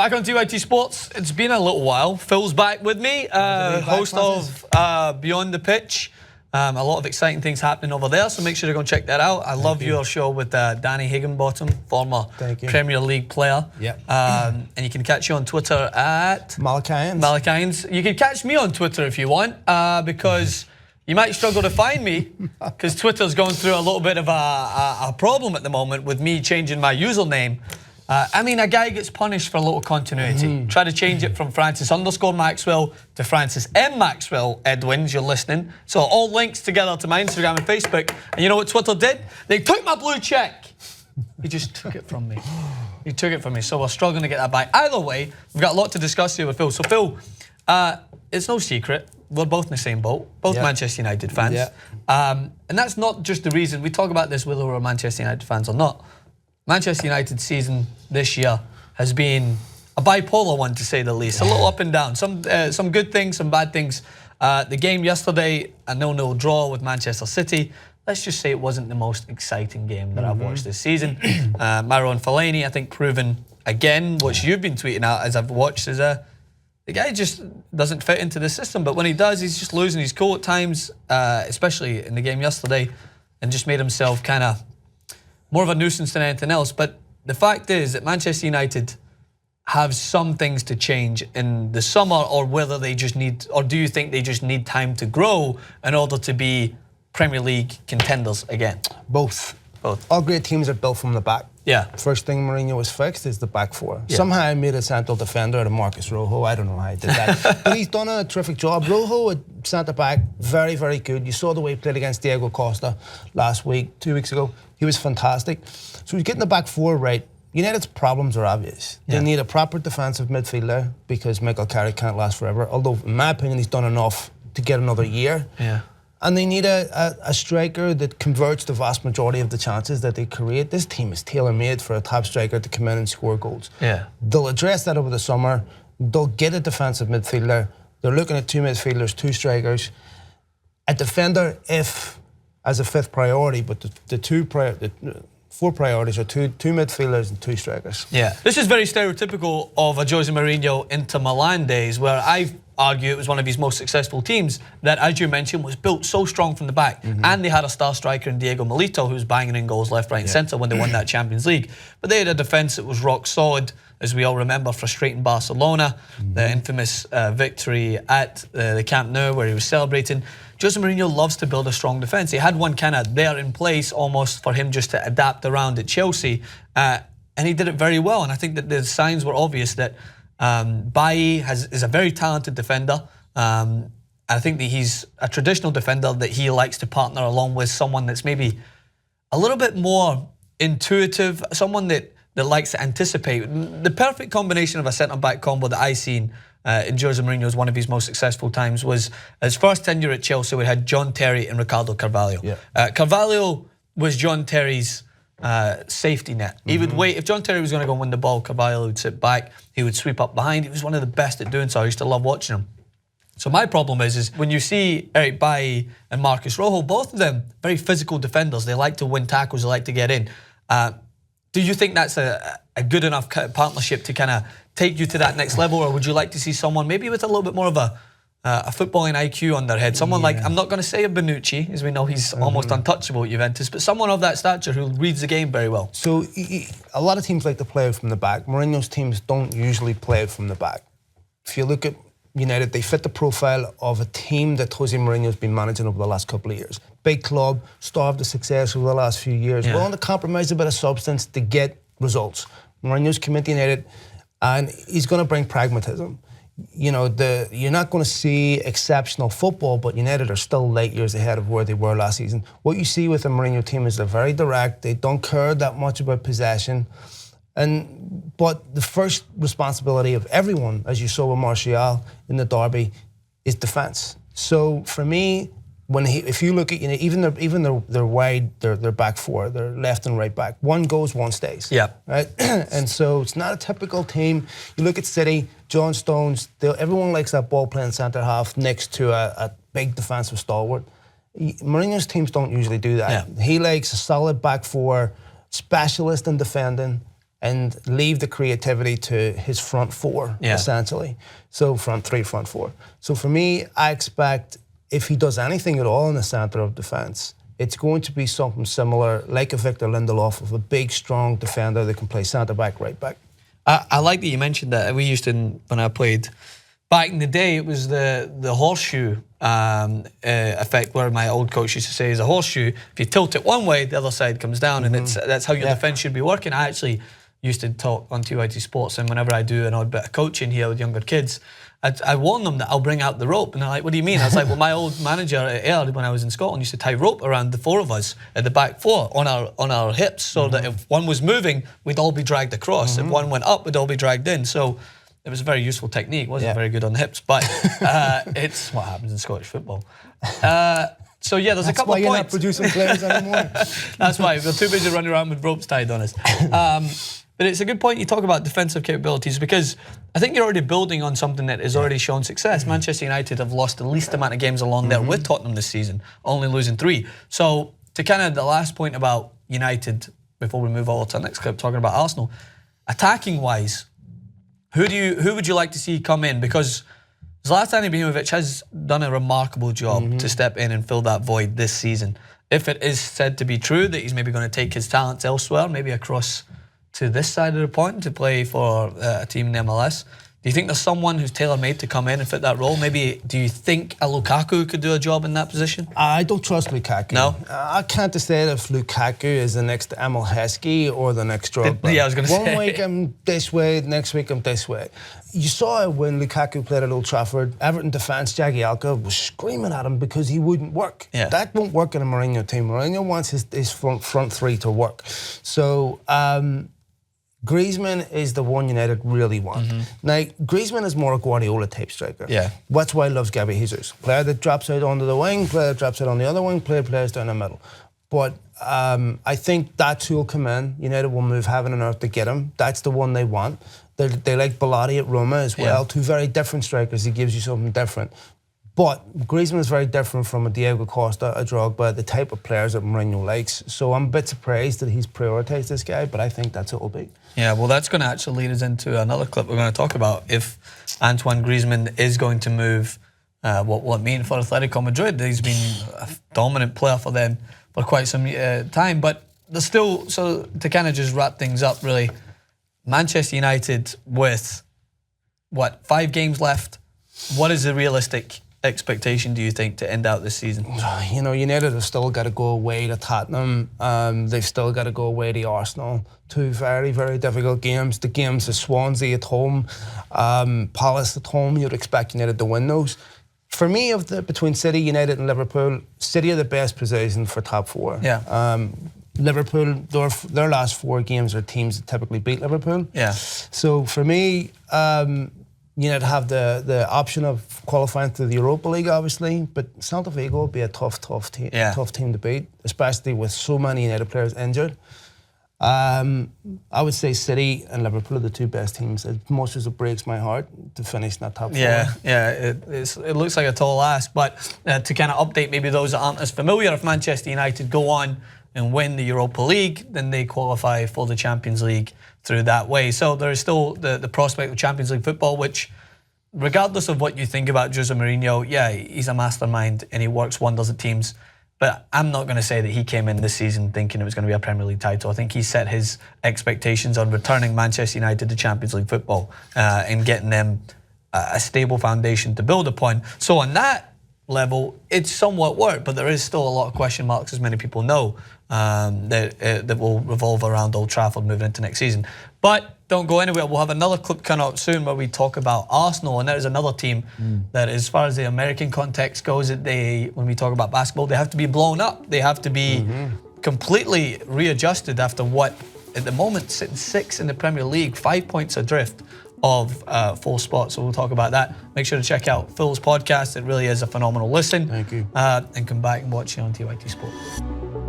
Back on TYT Sports. It's been a little while. Phil's back with me, host of Beyond the Pitch. A lot of exciting things happening over there, so make sure to go check that out. I love your show with Danny Higginbottom, former Premier League player. Yep. And you can catch you on Twitter at Malakines. You can catch me on Twitter if you want, because you might struggle to find me, because Twitter's going through a little bit of a problem at the moment with me changing my username. I mean, a guy gets punished for a little continuity. Try to change it from Francis_Maxwell to Francis M. Maxwell. Edwins, you're listening. So all links together to my Instagram and Facebook. And you know what Twitter did? They took my blue check. He just took it from me. He took it from me. So we're struggling to get that back. Either way, we've got a lot to discuss here with Phil. So Phil, it's no secret. We're both in the same boat. Both Manchester United fans. And that's not just the reason. We talk about this whether we're Manchester United fans or not. Manchester United's season this year has been a bipolar one, to say the least. A little up and down. Some good things, some bad things. The game yesterday, a 0-0 draw with Manchester City. Let's just say it wasn't the most exciting game that I've watched this season. Marouane Fellaini, I think, proven again, which you've been tweeting out as I've watched, is the guy just doesn't fit into the system. But when he does, he's just losing his cool at times, especially in the game yesterday, and just made himself kind of more of a nuisance than anything else. But the fact is that Manchester United have some things to change in the summer, or whether they just need, or do you think they just need time to grow in order to be Premier League contenders again? Both. Both. All great teams are built from the back. Yeah. First thing Mourinho was fixed is the back four. Yeah. Somehow I made a central defender out of Marcus Rojo. I don't know how I did that. But he's done a terrific job. Rojo at centre back, very, very good. You saw the way he played against Diego Costa last week, 2 weeks ago. He was fantastic. So he's getting the back four right. United's problems are obvious. They need a proper defensive midfielder, because Michael Carrick can't last forever. Although, in my opinion, he's done enough to get another year. Yeah. And they need a striker that converts the vast majority of the chances that they create. This team is tailor-made for a top striker to come in and score goals. Yeah. They'll address that over the summer. They'll get a defensive midfielder. They're looking at 2 midfielders, 2 strikers. A defender, if as a 5th priority, but the 4 priorities are two midfielders and 2 strikers. Yeah. This is very stereotypical of a Jose Mourinho Inter Milan days, where I argue it was one of his most successful teams that, as you mentioned, was built so strong from the back. And they had a star striker in Diego Milito, who was banging in goals left, right and centre when they won that Champions League. But they had a defence that was rock solid, as we all remember, frustrating Barcelona, the infamous victory at the Camp Nou where he was celebrating. Jose Mourinho loves to build a strong defence. He had one kind of there in place almost for him just to adapt around at Chelsea. And he did it very well. And I think that the signs were obvious that Bailly is a very talented defender. I think that he's a traditional defender that he likes to partner along with someone that's maybe a little bit more intuitive, someone that likes to anticipate. The perfect combination of a centre-back combo that I seen in Jose Mourinho's one of his most successful times was his first tenure at Chelsea. We had John Terry and Ricardo Carvalho. Carvalho was John Terry's safety net. He would wait. If John Terry was going to go and win the ball, Carvalho would sit back. He would sweep up behind. He was one of the best at doing so. I used to love watching him. So my problem is when you see Eric Bailly and Marcus Rojo, both of them very physical defenders. They like to win tackles. They like to get in. Do you think that's a good enough partnership to kind of take you to that next level, or would you like to see someone maybe with a little bit more of a footballing IQ on their head? Someone like, I'm not going to say a Bonucci, as we know he's almost untouchable at Juventus, but someone of that stature who reads the game very well. So a lot of teams like to play out from the back. Mourinho's teams don't usually play out from the back. If you look at United, they fit the profile of a team that Jose Mourinho's been managing over the last couple of years. Big club, starved of success over the last few years, willing to compromise a bit of substance to get results. Mourinho's come into United and he's going to bring pragmatism. You know, you're not going to see exceptional football, but United are still light years ahead of where they were last season. What you see with the Mourinho team is they're very direct. They don't care that much about possession. But the first responsibility of everyone, as you saw with Martial in the derby, is defence. So for me, if you look at, you know, even their wide, their back four, their left and right back, one goes, one stays. Yeah. Right. And so it's not a typical team. You look at City, John Stones. Everyone likes that ball playing centre half next to a big defensive stalwart. Mourinho's teams don't usually do that. Yeah. He likes a solid back four, specialist in defending. and leave the creativity to his front four, essentially. So front three, front four. So for me, I expect if he does anything at all in the centre of defence, it's going to be something similar, like a Victor Lindelof, of a big, strong defender that can play centre-back, right-back. I like that you mentioned that. We used to, when I played back in the day, it was the horseshoe effect, where my old coach used to say is a horseshoe. If you tilt it one way, the other side comes down, and that's how your defence should be working. I actually used to talk on TYT Sports, and whenever I do an odd bit of coaching here with younger kids, I warn them that I'll bring out the rope. And they're like, what do you mean? I was like, well, my old manager at Ayr, when I was in Scotland, used to tie rope around the four of us at the back four on our hips, so that if one was moving, we'd all be dragged across. If one went up, we'd all be dragged in. So it was a very useful technique. It wasn't very good on the hips, but it's what happens in Scottish football. So yeah, there's a couple of points. That's why you're not producing players anymore. That's why. We're too busy running around with ropes tied on us. But it's a good point you talk about defensive capabilities, because I think you're already building on something that has already shown success. Manchester United have lost the least amount of games along there with Tottenham this season, only losing 3. So to kind of the last point about United, before we move on to the next clip, talking about Arsenal, attacking-wise, who would you like to see come in? Because Zlatan Ibrahimovic has done a remarkable job to step in and fill that void this season. If it is said to be true that he's maybe going to take his talents elsewhere, maybe across to this side of the pond to play for a team in the MLS, do you think there's someone who's tailor-made to come in and fit that role? Maybe, do you think a Lukaku could do a job in that position? I don't trust Lukaku. No? I can't decide if Lukaku is the next Emil Heskey or the next Drogba. Yeah, I was going to say. 1 week I'm this way, next week I'm this way. You saw it when Lukaku played at Old Trafford. Everton defence, Jagielka was screaming at him because he wouldn't work. Yeah. That won't work in a Mourinho team. Mourinho wants his front three to work. So Griezmann is the one United really want. Now, Griezmann is more a Guardiola-type striker. Yeah. That's why I love Gabby Jesus. Player that drops out onto the wing, player that drops out on the other wing, players down the middle. But I think that's who will come in. United will move heaven and earth to get him. That's the one they want. They like Bellotti at Roma as well. 2 very different strikers. He gives you something different. But Griezmann is very different from a Diego Costa, a Drogba, the type of players that Mourinho likes. So I'm a bit surprised that he's prioritised this guy, but I think that's what it'll be. Yeah, well, that's going to actually lead us into another clip we're going to talk about. If Antoine Griezmann is going to move, what will it mean for Atletico Madrid? He's been a dominant player for them for quite some time. But there's still, so to kind of just wrap things up, really, Manchester United with, 5 games left? What is the realistic expectation, do you think, to end out this season? You know, United have still got to go away to Tottenham. They've still got to go away to Arsenal. 2 very, very difficult games. The games of Swansea at home, Palace at home. You'd expect United to win those. For me, between City, United and Liverpool, City are the best position for top 4. Yeah. Liverpool, their last 4 games are teams that typically beat Liverpool. Yeah. So for me, United have the option of qualifying to the Europa League, obviously, but Celta Vigo will be a tough team to beat, especially with so many United players injured. I would say City and Liverpool are the 2 best teams, as much as it breaks my heart to finish in that top 4. Yeah, it looks like a tall ask, but to kind of update maybe those that aren't as familiar, if Manchester United go on and win the Europa League, then they qualify for the Champions League through that way. So there is still the prospect of Champions League football, which, regardless of what you think about Jose Mourinho, yeah, he's a mastermind and he works wonders at teams. But I'm not going to say that he came in this season thinking it was going to be a Premier League title. I think he set his expectations on returning Manchester United to Champions League football and getting them a stable foundation to build upon. So on that level, it's somewhat worked, but there is still a lot of question marks, as many people know, that will revolve around Old Trafford moving into next season. But don't go anywhere. We'll have another clip coming up soon where we talk about Arsenal, and there's another team that, as far as the American context goes, when we talk about basketball, they have to be blown up. They have to be completely readjusted after what, at the moment, sitting 6th in the Premier League, 5 points adrift of 4 spots. So we'll talk about that. Make sure to check out Phil's podcast. It really is a phenomenal listen. Thank you. And come back and watch it on TYT Sport.